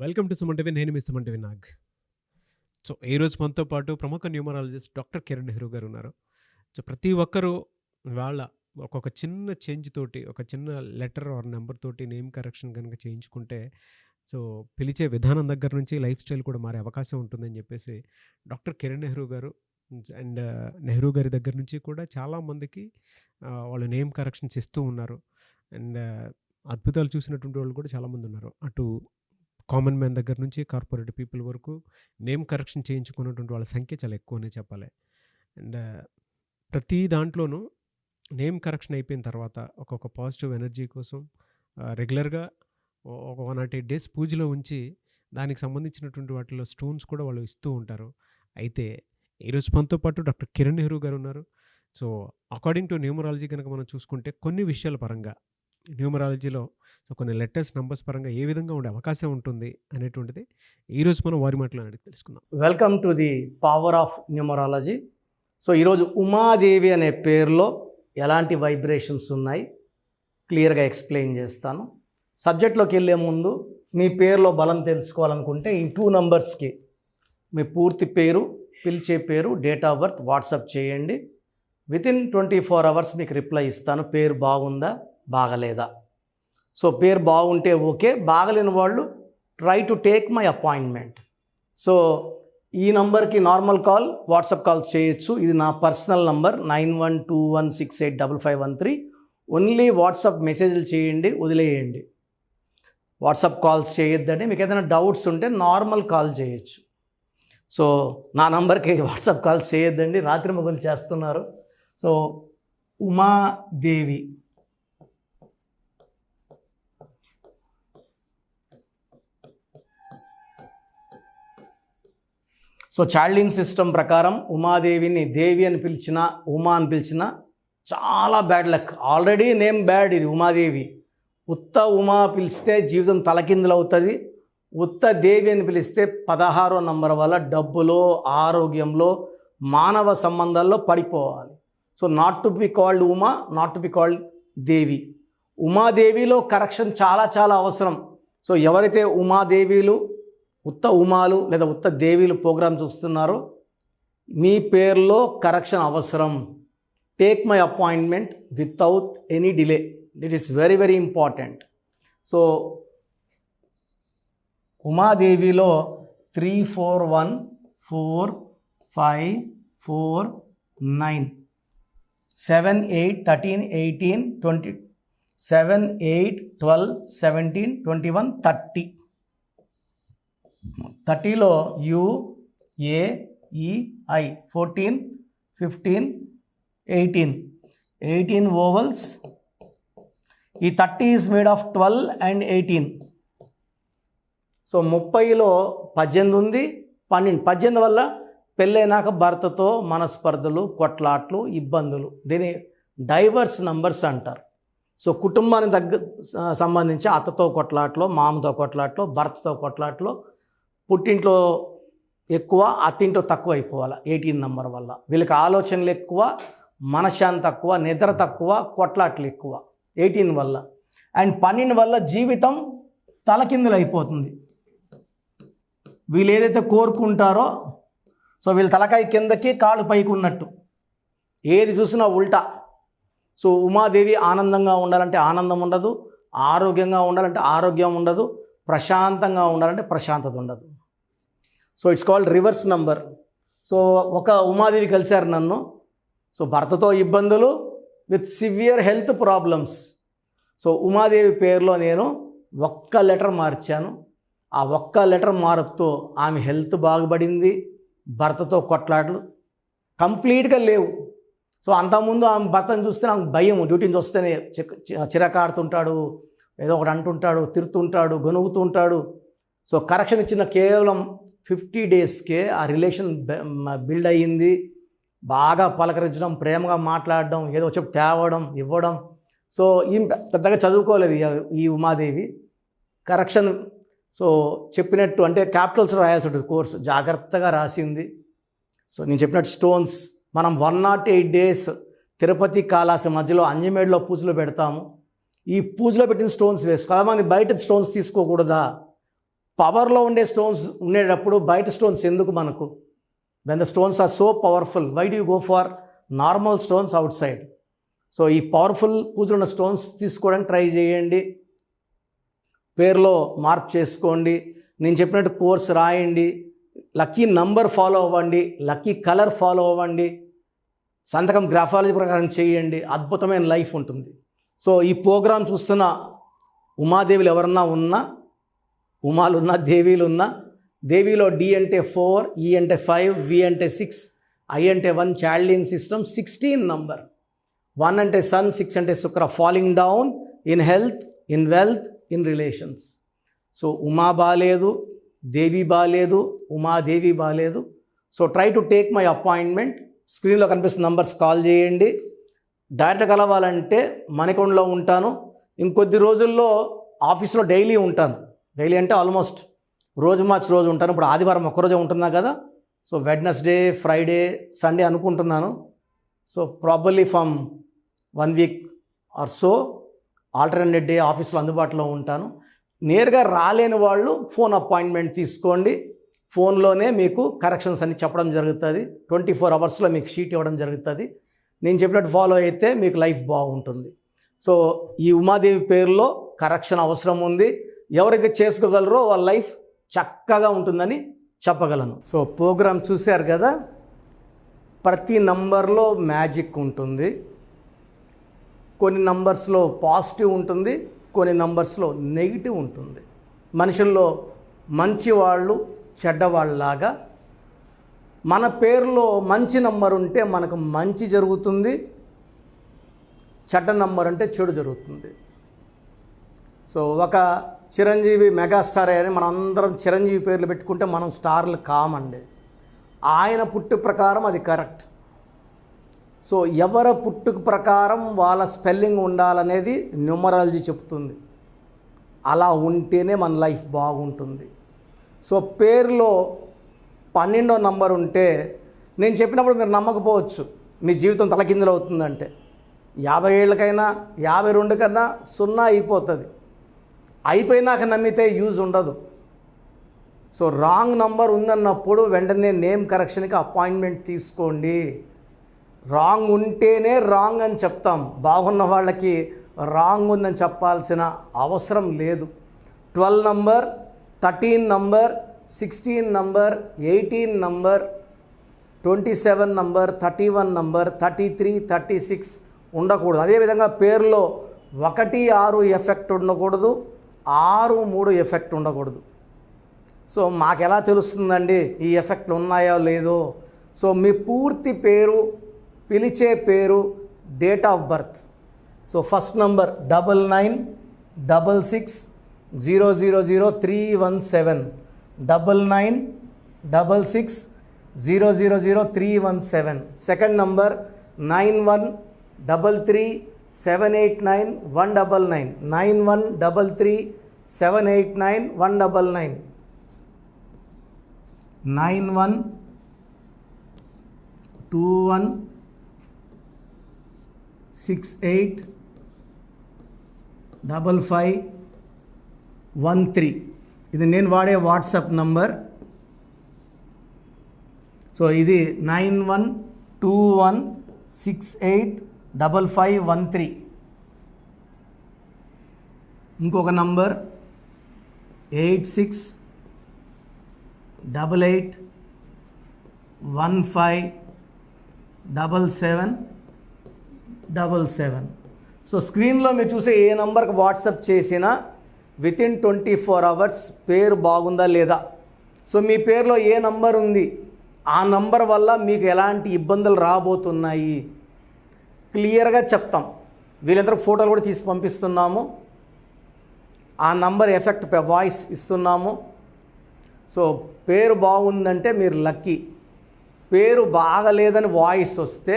Welcome to Suman TV. నేను మీ Suman TV Nag. So ఈరోజు మనతో పాటు ప్రముఖ న్యూమరాలజిస్ట్ డాక్టర్ కిరణ్ నెహ్రూ గారు ఉన్నారు. సో ప్రతి ఒక్కరూ వాళ్ళ ఒక్కొక్క చిన్న చేంజ్ తోటి, ఒక చిన్న లెటర్ ఆర్ నెంబర్ తోటి నేమ్ కరెక్షన్ కనుక చేయించుకుంటే సో పిలిచే విధానం దగ్గర నుంచి లైఫ్ స్టైల్ కూడా మారే అవకాశం ఉంటుందని చెప్పేసి డాక్టర్ కిరణ్ నెహ్రూ గారు అండ్ నెహ్రూ గారి దగ్గర నుంచి కూడా చాలామందికి వాళ్ళు నేమ్ కరెక్షన్స్ ఇస్తూ ఉన్నారు. అండ్ అద్భుతాలు చూసినటువంటి వాళ్ళు కూడా చాలామంది ఉన్నారు. అటు కామన్ మ్యాన్ దగ్గర నుంచి కార్పొరేట్ పీపుల్ వరకు నేమ్ కరెక్షన్ చేయించుకున్నటువంటి వాళ్ళ సంఖ్య చాలా ఎక్కువనే చెప్పాలి. అండ్ ప్రతి దాంట్లోనూ నేమ్ కరెక్షన్ అయిపోయిన తర్వాత ఒక్కొక్క పాజిటివ్ ఎనర్జీ కోసం రెగ్యులర్గా ఒక 108 డేస్ పూజలో ఉంచి దానికి సంబంధించినటువంటి వాటిలో స్టోన్స్ కూడా వాళ్ళు ఇస్తూ ఉంటారు. అయితే ఈరోజు మనతో పాటు డాక్టర్ కిరణ్ నెహ్రూ గారు ఉన్నారు. సో అకార్డింగ్ టు న్యూమరాలజీ కనుక మనం చూసుకుంటే కొన్ని విషయాల పరంగా న్యూమరాలజీలో సో కొన్ని లెటర్స్ నంబర్స్ పరంగా ఏ విధంగా ఉండే అవకాశం ఉంటుంది అనేటువంటిది ఈరోజు మనం వారి మాటలో అడిగి తెలుసుకుందాం. Welcome to the power of numerology. So ఈరోజు ఉమాదేవి అనే పేరులో ఎలాంటి వైబ్రేషన్స్ ఉన్నాయి క్లియర్గా ఎక్స్ప్లెయిన్ చేస్తాను. సబ్జెక్ట్లోకి వెళ్ళే ముందు మీ పేరులో బలం తెలుసుకోవాలనుకుంటే ఈ 2 నంబర్స్కి మీ పూర్తి పేరు, పిలిచే పేరు, డేట్ ఆఫ్ బర్త్ వాట్సాప్ చేయండి. వితిన్ 24 అవర్స్ మీకు రిప్లై ఇస్తాను. పేరు బాగుందా, బాగలేదా. సో పేరు బాగుంటే ఓకే, బాగలేని వాళ్ళు try to take my appointment. So ఈ నంబర్కి నార్మల్ కాల్, వాట్సాప్ కాల్స్ చేయొచ్చు. ఇది నా పర్సనల్ నంబర్ 9121685513. ఓన్లీ వాట్సాప్ మెసేజ్లు చేయండి, వదిలేయండి. వాట్సాప్ కాల్స్ చేయొద్దండి. మీకు ఏదైనా డౌట్స్ ఉంటే నార్మల్ కాల్ చేయొచ్చు. సో నా నంబర్కి వాట్సాప్ కాల్స్ చేయొద్దండి, రాత్రి మొగలు చేస్తున్నారు. సో ఉమాదేవి సో చైల్డింగ్ సిస్టమ్ ప్రకారం ఉమాదేవిని దేవి అని పిలిచినా, ఉమా అని పిలిచినా చాలా bad luck. Already name bad. ఇది ఉమాదేవి. ఉత్త ఉమా పిలిస్తే జీవితం తలకిందులు అవుతుంది. ఉత్త దేవి అని పిలిస్తే 16వ నంబర్ వల్ల డబ్బులో, ఆరోగ్యంలో, మానవ సంబంధాల్లో పడిపోవాలి. So not to be called Uma, not to be called Devi. ఉమాదేవిలో కరెక్షన్ చాలా చాలా అవసరం. సో ఎవరైతే ఉమాదేవిలు, ఉత్త ఉమాలు లేదా ఉత్త దేవీలు ప్రోగ్రామ్ చూస్తున్నారో మీ పేరులో కరెక్షన్ అవసరం. Take my appointment without any delay. That is very very important. So ఉమాదేవిలో 3414549 7 8 13 18 20 7 8 12 17 21 30. 30లో UAEI 14 15 18 ఓవల్స్. ఈ 30 is made of 12 and 18. So 30లో 18 ఉంది, 12. 18 వల్ల పెళ్ళైనాక భర్తతో మనస్పర్ధలు, కొట్లాట్లు, ఇబ్బందులు. దీని డైవర్స్ నంబర్స్ అంటారు. సో కుటుంబానికి సంబంధించి అత్తతో కొట్లాట్లో, మామతో కొట్లాట్లో, భర్తతో కొట్లాట్లో, పుట్టింట్లో ఎక్కువ, అత్తింట్లో తక్కువ అయిపోవాలి 18 నంబర్ వల్ల. వీళ్ళకి ఆలోచనలు ఎక్కువ, మనశ్శాంతి తక్కువ, నిద్ర తక్కువ, కొట్లాట్లు ఎక్కువ 18 వల్ల. అండ్ 12 వల్ల జీవితం తలకిందులు అయిపోతుంది. వీళ్ళు ఏదైతే కోరుకుంటారో సో వీళ్ళ తలకాయ కిందకి, కాళ్ళు పైకి ఉన్నట్టు, ఏది చూసినా ఉల్టా. సో ఉమాదేవి ఆనందంగా ఉండాలంటే ఆనందం ఉండదు, ఆరోగ్యంగా ఉండాలంటే ఆరోగ్యం ఉండదు, ప్రశాంతంగా ఉండాలంటే ప్రశాంతత ఉండదు. So it's called reverse number. So ఒక ఉమాదేవి కలిశారు నన్ను. సో భర్తతో ఇబ్బందులు with severe health problems. So Umadevi పేరులో నేను ఒక్క లెటర్ మార్చాను. ఆ ఒక్క లెటర్ మార్పుతో ఆమె హెల్త్ బాగుపడింది. భర్తతో కొట్లాటలు కంప్లీట్గా లేవు. సో అంతకుముందు ఆమె భర్తను చూస్తే నాకు భయం. డ్యూటీ నుంచి వస్తేనే చిరకాడుతుంటాడు, ఏదో ఒకటి అంటుంటాడు, తిరుతుంటాడు, గొనుగుతుంటాడు. సో కరెక్షన్ ఇచ్చిన కేవలం 50 డేస్కే ఆ రిలేషన్ బిల్డ్ అయ్యింది. బాగా పలకరించడం, ప్రేమగా మాట్లాడడం, ఏదో చెప్పి తేవడం, ఇవ్వడం. సో ఈ పెద్దగా చదువుకోలేదు ఈ ఉమాదేవి. కరెక్షన్ సో చెప్పినట్టు అంటే క్యాపిటల్స్ రాయాల్సి ఉంటుంది కోర్సు, జాగ్రత్తగా రాసింది. సో నేను చెప్పినట్టు స్టోన్స్ మనం 108 డేస్ తిరుపతి, కాళాసి మధ్యలో అంజమేడులో పూజలో పెడతాము. ఈ పూజలో పెట్టిన స్టోన్స్ వేసుకో. చాలామంది బయట స్టోన్స్ తీసుకోకూడదా, పవర్లో ఉండే స్టోన్స్ ఉండేటప్పుడు బయట స్టోన్స్ ఎందుకు మనకు? When the stones are so powerful, why do you go for normal stones outside? So ఈ పవర్ఫుల్ పూజలున్న స్టోన్స్ తీసుకోవడానికి ట్రై చేయండి. పేరులో మార్పు చేసుకోండి. నేను చెప్పినట్టు కోర్స్ రాయండి. లక్కీ నంబర్ ఫాలో అవ్వండి. లక్కీ కలర్ ఫాలో అవ్వండి. సంతకం గ్రాఫాలజీ ప్రకారం చేయండి. అద్భుతమైన లైఫ్ ఉంటుంది. సో ఈ ప్రోగ్రాం చూస్తున్న ఉమాదేవులు ఎవరన్నా ఉన్నా, ఉమాలున్నా, దేవీలున్నా, దేవిలో డి అంటే 4, ఈ అంటే 5, వి అంటే 6, ఐ అంటే 1, చాల్డియన్ సిస్టమ్ 16 నంబర్. 1 అంటే సన్, 6 అంటే శుక్ర, falling down in health, in wealth, in relations. So Uma బాలేదు, దేవి బాలేదు, ఉమాదేవి బాలేదు. So try to take my appointment. స్క్రీన్లో కనిపిస్తున్న నంబర్స్ కాల్ చేయండి. డైరెక్ట్ కలవాలంటే మణికొండలో ఉంటాను. ఇంకొద్ది రోజుల్లో ఆఫీస్లో డైలీ ఉంటాను. డైలీ అంటే ఆల్మోస్ట్ రోజు మార్చి రోజు ఉంటాను. ఇప్పుడు ఆదివారం ఒక్కరోజే ఉంటున్నా కదా. సో వెడ్నెస్డే, ఫ్రైడే, సండే అనుకుంటున్నాను. So probably from 1 week or so alternate day ఆఫీస్లో అందుబాటులో ఉంటాను. నేరుగా రాలేని వాళ్ళు ఫోన్ అపాయింట్మెంట్ తీసుకోండి. ఫోన్లోనే మీకు కరెక్షన్స్ అన్ని చెప్పడం జరుగుతుంది. 24 అవర్స్లో మీకు షీట్ ఇవ్వడం జరుగుతుంది. నేను చెప్పినట్టు ఫాలో అయితే మీకు లైఫ్ బాగుంటుంది. సో ఈ ఉమాదేవి పేరులో కరెక్షన్ అవసరం ఉంది. ఎవరైతే చేసుకోగలరో వాళ్ళ లైఫ్ చక్కగా ఉంటుందని చెప్పగలను. సో ప్రోగ్రామ్ చూశారు కదా. ప్రతి నంబర్లో మ్యాజిక్ ఉంటుంది. కొన్ని నంబర్స్లో పాజిటివ్ ఉంటుంది, కొన్ని నంబర్స్లో నెగిటివ్ ఉంటుంది. మనుషుల్లో మంచివాళ్ళు చెడ్డవాళ్ళలాగా మన పేరులో మంచి నంబర్ ఉంటే మనకు మంచి జరుగుతుంది, చెడ్డ నంబర్ అంటే చెడు జరుగుతుంది. సో ఒక చిరంజీవి మెగాస్టార్ అని మనం అందరం చిరంజీవి పేర్లు పెట్టుకుంటే మనం స్టార్లు కామండి. ఆయన పుట్టు ప్రకారం అది కరెక్ట్. సో ఎవరి పుట్టుక ప్రకారం వాళ్ళ స్పెల్లింగ్ ఉండాలనేది న్యూమరాలజీ చెప్తుంది. అలా ఉంటేనే మన లైఫ్ బాగుంటుంది. సో పేరులో 12వ నంబర్ ఉంటే నేను చెప్పినప్పుడు మీరు నమ్మకపోవచ్చు, మీ జీవితం తలకిందులు అవుతుందంటే. 50 ఏళ్ళకైనా 52 కన్నా 0 అయిపోతుంది. అయిపోయినాక నమ్మితే యూజ్ ఉండదు. సో రాంగ్ నంబర్ ఉందన్నప్పుడు వెంటనే నేమ్ కరెక్షన్కి అపాయింట్మెంట్ తీసుకోండి. రాంగ్ ఉంటేనే రాంగ్ అని చెప్తాం. బాగున్న వాళ్ళకి రాంగ్ ఉందని చెప్పాల్సిన అవసరం లేదు. 12 number, 13 number, 16 number, 18 number, 27 number, 31 number, 33, 36 ఉండకూడదు. అదేవిధంగా పేరులో 1, 6 ఎఫెక్ట్ ఉండకూడదు, 6, 3 ఎఫెక్ట్ ఉండకూడదు. సో మాకు ఎలా తెలుస్తుందండి ఈ ఎఫెక్ట్లు ఉన్నాయో లేదో? సో మీ పూర్తి పేరు, పిలిచే పేరు, date of birth. So first number 9966000317, 9966000317. Second number 9133789199, 9133789199, 9121685513. ఇది నేను వాడే వాట్సాప్ నంబర్. సో ఇది 9121685513. ఇంకొక నంబర్ 8688157777. సో స్క్రీన్లో మీరు చూసే ఏ నంబర్కి వాట్సాప్ చేసినా వితిన్ 24 అవర్స్ పేరు బాగుందా లేదా, సో మీ పేరులో ఏ నంబర్ ఉంది, ఆ నంబర్ వల్ల మీకు ఎలాంటి ఇబ్బందులు రాబోతున్నాయి క్లియర్గా చెప్తాం. వీళ్ళందరూ ఫోటోలు కూడా తీసి పంపిస్తున్నాము. ఆ నంబర్ ఎఫెక్ట్ వాయిస్ ఇస్తున్నాము. సో పేరు బాగుందంటే మీరు లక్కీ. పేరు బాగలేదని వాయిస్ వస్తే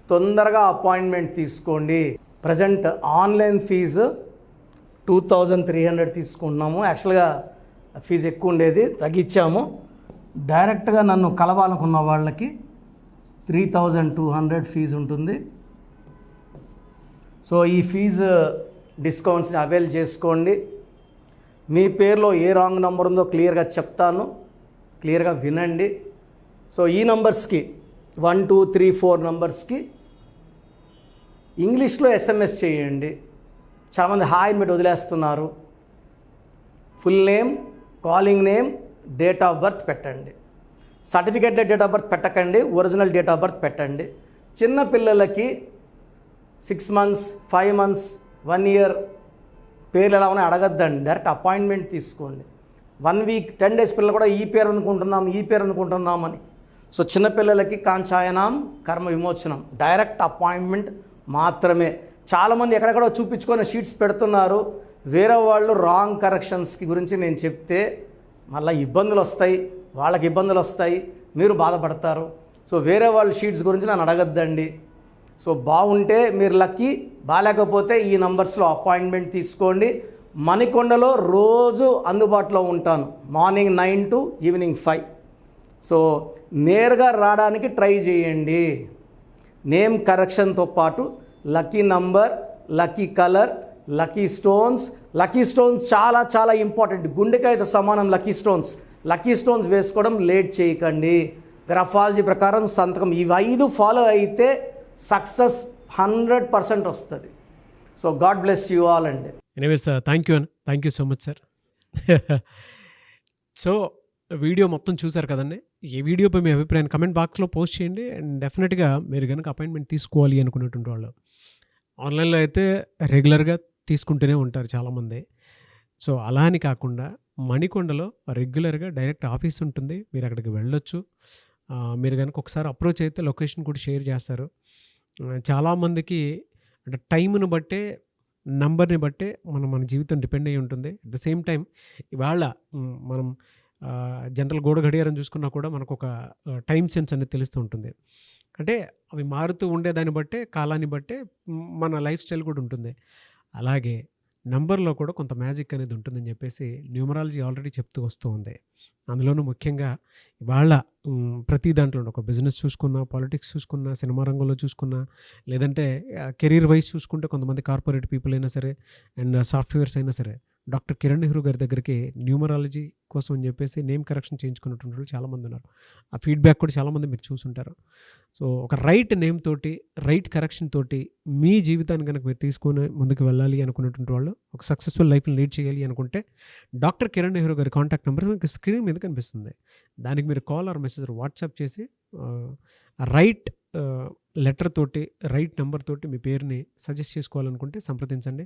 తొందరగా అపాయింట్మెంట్ తీసుకోండి. ప్రజెంట్ ఆన్లైన్ ఫీజు 2300 తీసుకుంటున్నాము. యాక్చువల్గా ఫీజు ఎక్కువ ఉండేది, తగ్గించాము. డైరెక్ట్గా నన్ను కలవాలనుకున్న వాళ్ళకి 3200 ఫీజు ఉంటుంది. సో ఈ ఫీజు డిస్కౌంట్స్ని అవైల్ చేసుకోండి. మీ పేరులో ఏ రాంగ్ నెంబర్ ఉందో క్లియర్గా చెప్తాను, క్లియర్గా వినండి. సో ఈ నంబర్స్కి 1 2 3 4 నంబర్స్కి ఇంగ్లీష్లో ఎస్ఎంఎస్ చేయండి. చాలామంది హాయ్ పెట్టి వదిలేస్తున్నారు. Full name, calling name, date of birth పెట్టండి. సర్టిఫికేట్ డేట్ ఆఫ్ బర్త్ పెట్టకండి, ఒరిజినల్ డేట్ ఆఫ్ బర్త్ పెట్టండి. చిన్న పిల్లలకి 6 months 5 months 1 year పేర్లు ఎలా ఉన్నాయి అడగద్దండి, డైరెక్ట్ అపాయింట్మెంట్ తీసుకోండి. 1 week 10 days పిల్లలు కూడా ఈ పేరు అనుకుంటున్నామని. సో చిన్నపిల్లలకి కాంచాయనాం కర్మ విమోచనం, డైరెక్ట్ అపాయింట్మెంట్ మాత్రమే. చాలామంది ఎక్కడెక్కడో చూపించుకొని షీట్స్ పెడుతున్నారు. వేరే వాళ్ళు రాంగ్ కరెక్షన్స్కి గురించి నేను చెప్తే మళ్ళీ ఇబ్బందులు వస్తాయి, వాళ్ళకి ఇబ్బందులు వస్తాయి, మీరు బాధపడతారు. సో వేరే వాళ్ళ షీట్స్ గురించి నన్ను అడగద్దండి. సో బాగుంటే మీరు లక్కీ, బాగాలేకపోతే ఈ నంబర్స్లో అపాయింట్మెంట్ తీసుకోండి. మణికొండలో రోజు అందుబాటులో ఉంటాను, మార్నింగ్ 9 to evening 5. సో నేరుగా రావడానికి ట్రై చేయండి. నేమ్ కరెక్షన్తో పాటు lucky number, lucky colour, lucky stones చాలా చాలా ఇంపార్టెంట్. గుండెకాయతో సమానం లక్కీ స్టోన్స్ వేసుకోవడం లేట్ చేయకండి. గ్రఫాలజీ ప్రకారం సంతకం, ఇవి 5 ఫాలో అయితే సక్సెస్ 100% వస్తుంది. So God bless you all అండి. Anyways thank you so much sir. So video మొత్తం చూసారు కదండి. ఈ వీడియోపై మీ అభిప్రాయాన్ని కమెంట్ బాక్స్లో పోస్ట్ చేయండి. అండ్ డెఫినెట్గా మీరు కనుక అపాయింట్మెంట్ తీసుకోవాలి అనుకునేటువంటి వాళ్ళు ఆన్లైన్లో అయితే రెగ్యులర్గా తీసుకుంటూనే ఉంటారు చాలామంది. సో అలా అని కాకుండా మణికొండలో రెగ్యులర్గా డైరెక్ట్ ఆఫీస్ ఉంటుంది, మీరు అక్కడికి వెళ్ళొచ్చు. మీరు కనుక ఒకసారి అప్రోచ్ అయితే లొకేషన్ కూడా షేర్ చేస్తారు. చాలామందికి అంటే టైంను బట్టే, నంబర్ని బట్టే మన జీవితం డిపెండ్ అయ్యి ఉంటుంది. అట్ ద సేమ్ టైం ఇవాళ మనం జనరల్ గోడ గడియారం చూసుకున్నా కూడా మనకు ఒక టైం సెన్స్ అనేది తెలుస్తూ ఉంటుంది. అంటే అవి మారుతూ ఉండేదాన్ని బట్టే, కాలాన్ని బట్టే మన లైఫ్ స్టైల్ కూడా ఉంటుంది. అలాగే నంబర్లో కూడా కొంత మ్యాజిక్ అనేది ఉంటుందని చెప్పేసి న్యూమరాలజీ ఆల్రెడీ చెప్తూ వస్తూ ఉంది. అందులోనూ ముఖ్యంగా ఇవాళ ప్రతి దాంట్లో ఒక బిజినెస్ చూసుకున్నా, పాలిటిక్స్ చూసుకున్నా, సినిమా రంగంలో చూసుకున్నా, లేదంటే కెరీర్ వైజ్ చూసుకుంటే కొంతమంది కార్పొరేట్ పీపుల్ అయినా సరే అండ్ సాఫ్ట్వేర్స్ అయినా సరే డాక్టర్ కిరణ్ నెహ్రూ గారి దగ్గరికి న్యూమరాలజీ కోసం అని చెప్పేసి నేమ్ కరెక్షన్ చేయించుకున్నటువంటి వాళ్ళు చాలామంది ఉన్నారు. ఆ ఫీడ్బ్యాక్ కూడా చాలామంది మీరు చూసుంటారు. సో ఒక రైట్ నేమ్ తోటి, రైట్ కరెక్షన్ తోటి మీ జీవితాన్ని కనుక మీరు తీసుకొని ముందుకు వెళ్ళాలి అనుకున్నటువంటి వాళ్ళు, ఒక సక్సెస్ఫుల్ లైఫ్ని లీడ్ చేయాలి అనుకుంటే డాక్టర్ కిరణ్ నెహ్రూ గారి కాంటాక్ట్ నెంబర్ మీకు స్క్రీన్ మీద కనిపిస్తుంది. దానికి మీరు కాల్ ఆర్ మెసేజ్ వాట్సాప్ చేసి రైట్ లెటర్ తోటి, రైట్ నెంబర్ తోటి మీ పేరుని సజెస్ట్ చేసుకోవాలనుకుంటే సంప్రదించండి.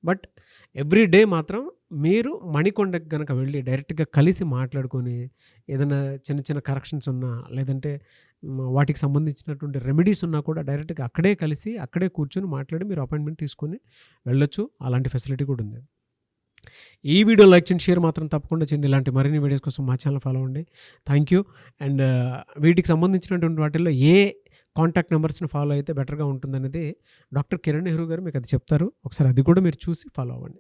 బట్ ఎవ్రీ డే మాత్రం మీరు మణికొండకి కనుక వెళ్ళి డైరెక్ట్గా కలిసి మాట్లాడుకొని ఏదైనా చిన్న చిన్న కరెక్షన్స్ ఉన్నా, లేదంటే వాటికి సంబంధించినటువంటి రెమెడీస్ ఉన్నా కూడా డైరెక్ట్గా అక్కడే కలిసి, అక్కడే కూర్చొని మాట్లాడి మీరు అపాయింట్మెంట్ తీసుకొని వెళ్ళొచ్చు. అలాంటి ఫెసిలిటీ కూడా ఉంది. ఈ వీడియో లైక్ చేయండి, షేర్ మాత్రం తప్పకుండా చేయండి. ఇలాంటి మరిన్ని వీడియోస్ కోసం మా ఛానల్ ఫాలో అవ్వండి. Thank you. అండ్ వీటికి సంబంధించినటువంటి వాటిల్లో ఏ కాంటాక్ట్ నెంబర్స్ని ఫాలో అయితే బెటర్గా ఉంటుందనేది డాక్టర్ కిరణ్ నెహ్రూ గారు మీకు అది చెప్తారు. ఒకసారి అది కూడా మీరు చూసి ఫాలో అవ్వండి.